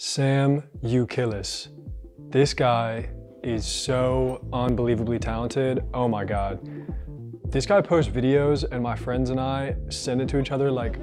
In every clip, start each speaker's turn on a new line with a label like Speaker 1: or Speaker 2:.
Speaker 1: Sam Youkilis. This guy is so unbelievably talented. Oh my God. This guy posts videos and my friends and I send it to each other like,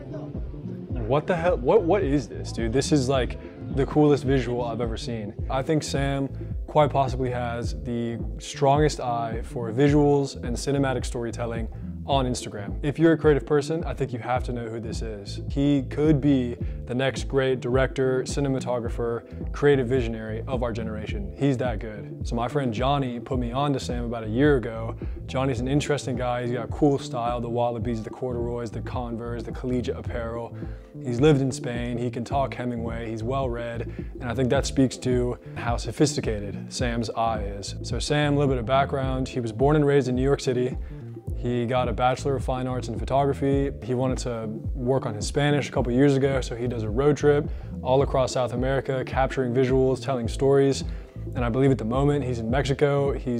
Speaker 1: what the hell? What is this, dude? This is like the coolest visual I've ever seen. I think Sam quite possibly has the strongest eye for visuals and cinematic storytelling on Instagram. If you're a creative person, I think you have to know who this is. He could be the next great director, cinematographer, creative visionary of our generation. He's that good. So my friend Johnny put me on to Sam about a year ago. Johnny's an interesting guy. He's got cool style, the wallabies, the corduroys, the Converse, the collegiate apparel. He's lived in Spain. He can talk Hemingway. He's well-read. And I think that speaks to how sophisticated Sam's eye is. So Sam, a little bit of background. He was born and raised in New York City. He got a Bachelor of Fine Arts in photography. He wanted to work on his Spanish a couple years ago, so he does a road trip all across South America, capturing visuals, telling stories. And I believe at the moment he's in Mexico. He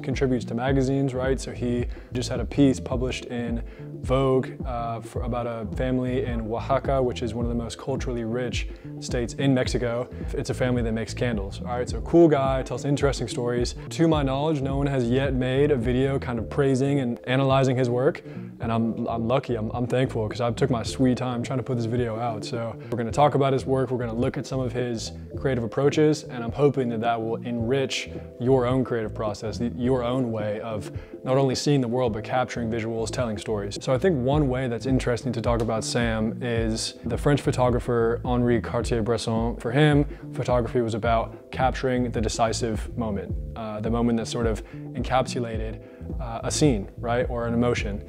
Speaker 1: contributes to magazines, right? So he just had a piece published in Vogue about a family in Oaxaca, which is one of the most culturally rich states in Mexico. It's a family that makes candles, all right? So cool guy, tells interesting stories. To my knowledge, no one has yet made a video kind of praising and analyzing his work. And I'm lucky, I'm thankful, because I took my sweet time trying to put this video out. So we're gonna talk about his work, we're gonna look at some of his creative approaches, and I'm hoping that will enrich your own creative process, your own way of not only seeing the world, but capturing visuals, telling stories. So I think one way that's interesting to talk about Sam is the French photographer Henri Cartier-Bresson. For him, photography was about capturing the decisive moment, the moment that sort of encapsulated a scene, right, or an emotion.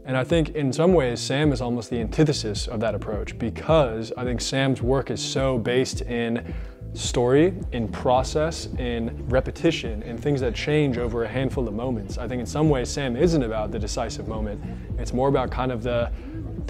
Speaker 1: And I think in some ways, Sam is almost the antithesis of that approach, because I think Sam's work is so based in story, in process, in repetition, in things that change over a handful of moments. I think in some ways, Sam isn't about the decisive moment. It's more about kind of the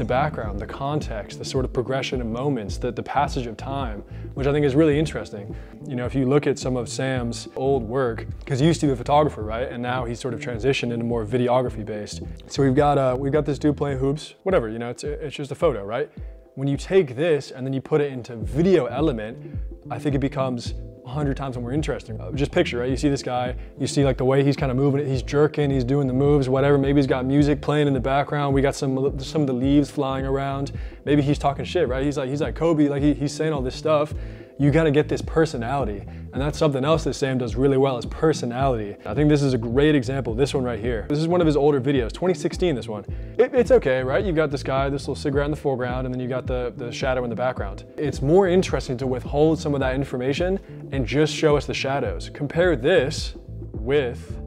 Speaker 1: background, the context, the sort of progression of moments, the passage of time, which I think is really interesting. You know, if you look at some of Sam's old work, because he used to be a photographer, right? And now he's sort of transitioned into more videography based. So we've got this dude playing hoops, whatever, you know, it's just a photo, right? When you take this and then you put it into video element, I think it becomes 100 times more interesting. Just picture, right? You see this guy, you see like the way he's kind of moving it, he's jerking, he's doing the moves, whatever. Maybe he's got music playing in the background. We got some of the leaves flying around. Maybe he's talking shit, right? He's like Kobe, like he's saying all this stuff. You got to get this personality. And that's something else that Sam does really well, is personality. I think this is a great example, this one right here. This is one of his older videos, 2016, this one. It's okay, right? You've got this guy, this little cigarette in the foreground, and then you got the shadow in the background. It's more interesting to withhold some of that information and just show us the shadows. Compare this with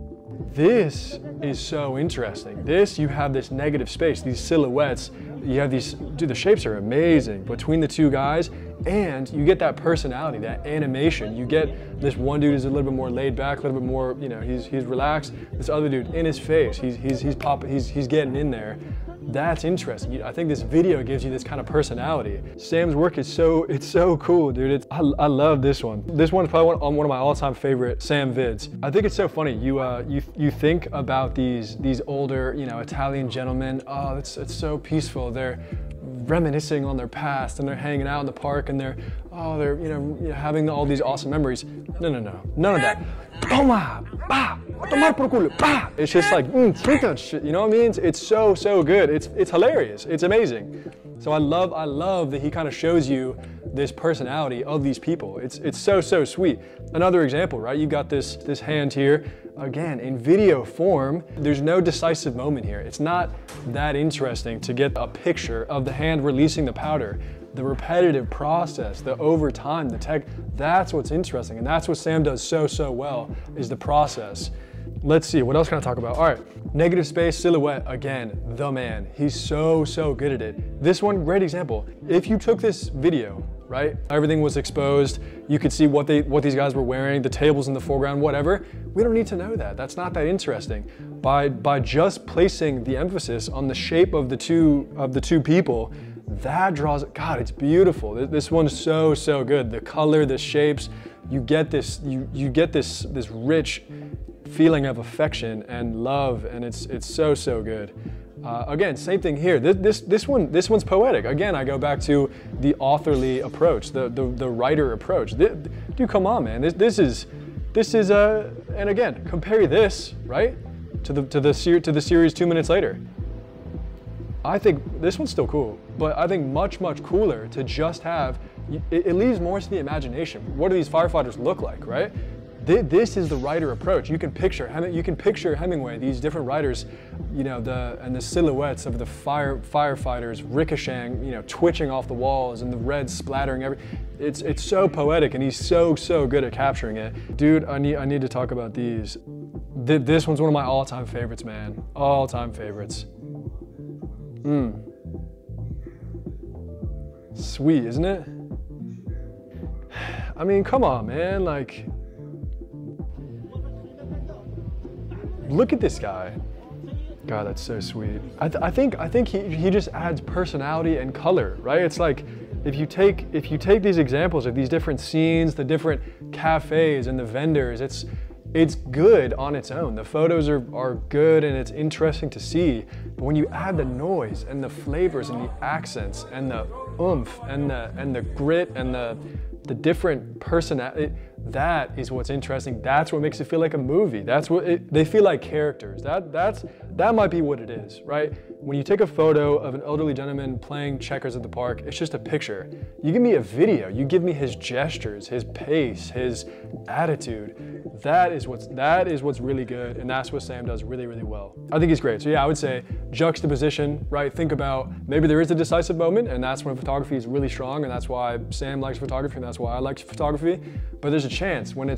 Speaker 1: this. Is so interesting. This, you have this negative space, these silhouettes, you have these, dude, the shapes are amazing between the two guys, and you get that personality, that animation. You get this one dude is a little bit more laid back, a little bit more, you know, he's relaxed. This other dude, in his face, he's getting in there. That's interesting. I think this video gives you this kind of personality. Sam's work is it's so cool, dude. I love this one. This one is probably one of my all-time favorite Sam vids. I think it's so funny. You think about these older, you know, Italian gentlemen. Oh, it's so peaceful. They're reminiscing on their past, and they're hanging out in the park, and they're you know, having all these awesome memories. No, none of that. Toma, bah, tomar por culo, bah. It's just like, you know what I mean? It's so good. It's hilarious. It's amazing. So I love that he kind of shows you this personality of these people. It's so sweet. Another example, right? You've got this hand here. Again, in video form, there's no decisive moment here. It's not that interesting to get a picture of the hand releasing the powder. The repetitive process, the over time, the tech, that's what's interesting. And that's what Sam does so well, is the process. Let's see, what else can I talk about? All right, negative space, silhouette, again, the man. He's so good at it. This one, great example. If you took this video, right, everything was exposed, you could see what these guys were wearing, the tables in the foreground, whatever. We don't need to know that. That's not that interesting. By just placing the emphasis on the shape of the two people, that draws, God, it's beautiful. This one's so good. The color, the shapes, you get this rich feeling of affection and love, and it's so good. Again, same thing here. This one's poetic. Again, I go back to the authorly approach, the writer approach. Dude, come on, man. This is and again, compare this, right, to the series 2 minutes later. I think this one's still cool, but I think much cooler to just have. It leaves more to the imagination. What do these firefighters look like, right? This is the writer approach. You can picture Hemingway, these different writers, you know, the silhouettes of the firefighters ricocheting, you know, twitching off the walls and the red splattering it's so poetic, and he's so good at capturing it. Dude, I need to talk about these. This one's one of my all-time favorites, man. All-time favorites. Sweet, isn't it? I mean, come on, man, like, look at this guy. God, that's so sweet. I think he just adds personality and color, right? It's like, if you take these examples of these different scenes, the different cafes and the vendors, it's good on its own. The photos are good and it's interesting to see. But when you add the noise and the flavors and the accents and the oomph and the grit and the different personality, that is what's interesting. That's what makes it feel like a movie. That's what they feel like characters. That might be what it is, right? When you take a photo of an elderly gentleman playing checkers at the park, it's just a picture. You give me a video, you give me his gestures, his pace, his attitude. That is what's really good, and that's what Sam does really well. I think he's great. So yeah, I would say juxtaposition, right? Think about, maybe there is a decisive moment, and that's when photography is really strong, and that's why Sam likes photography, and that's why I like photography. But there's a chance when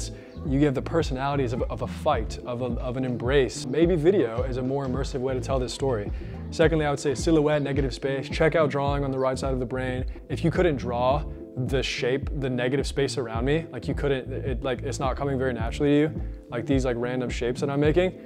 Speaker 1: you give the personalities of a fight, of an embrace. Maybe video is a more immersive way to tell this story. Secondly, I would say silhouette, negative space. Check out drawing on the right side of the brain. If you couldn't draw the shape, the negative space around me, like you couldn't, it's not coming very naturally to you, like these like random shapes that I'm making,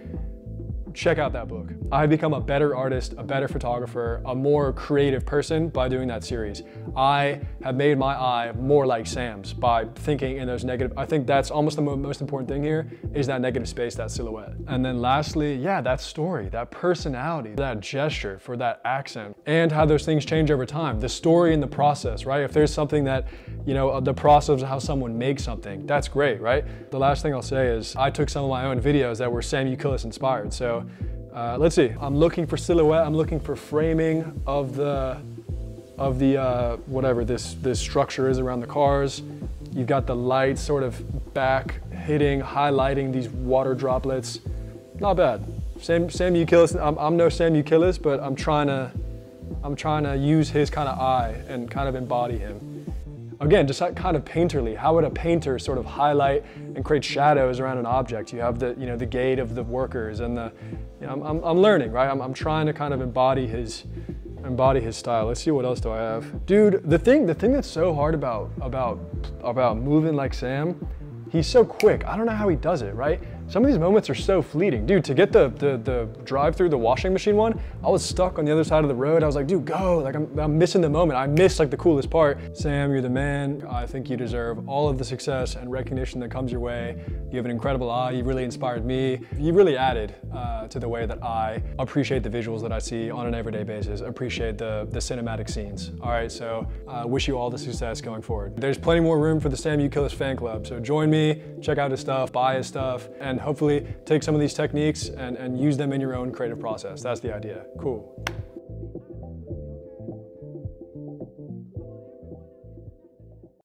Speaker 1: check out that book. I've become a better artist, a better photographer, a more creative person by doing that series. I have made my eye more like Sam's by thinking in those negative. I think that's almost the most important thing here, is that negative space, that silhouette. And then lastly, yeah, that story, that personality, that gesture for that accent, and how those things change over time. The story and the process, right? If there's something that, you know, the process of how someone makes something, that's great, right? The last thing I'll say is I took some of my own videos that were Sam Youkilis inspired. So let's see, I'm looking for silhouette, I'm looking for framing of the whatever this structure is around the cars. You've got the lights sort of back hitting, highlighting these water droplets. Not bad. Sam Youkilis, I'm no Sam Youkilis, but I'm trying to use his kind of eye and kind of embody him. Again, just kind of painterly. How would a painter sort of highlight and create shadows around an object? You have the, you know, the gait of the workers and the, you know, I'm learning, right? I'm trying to kind of embody his style. Let's see, what else do I have? Dude, the thing that's so hard about moving like Sam, he's so quick. I don't know how he does it, right? Some of these moments are so fleeting. Dude, to get the drive through the washing machine one, I was stuck on the other side of the road. I was like, dude, go. Like, I'm missing the moment. I missed like the coolest part. Sam, you're the man. I think you deserve all of the success and recognition that comes your way. You have an incredible eye. You really inspired me. You really added to the way that I appreciate the visuals that I see on an everyday basis, appreciate the cinematic scenes. All right, so wish you all the success going forward. There's plenty more room for the Sam Youkilis fan club, so join me, check out his stuff, buy his stuff, and hopefully take some of these techniques and use them in your own creative process. That's the idea. Cool.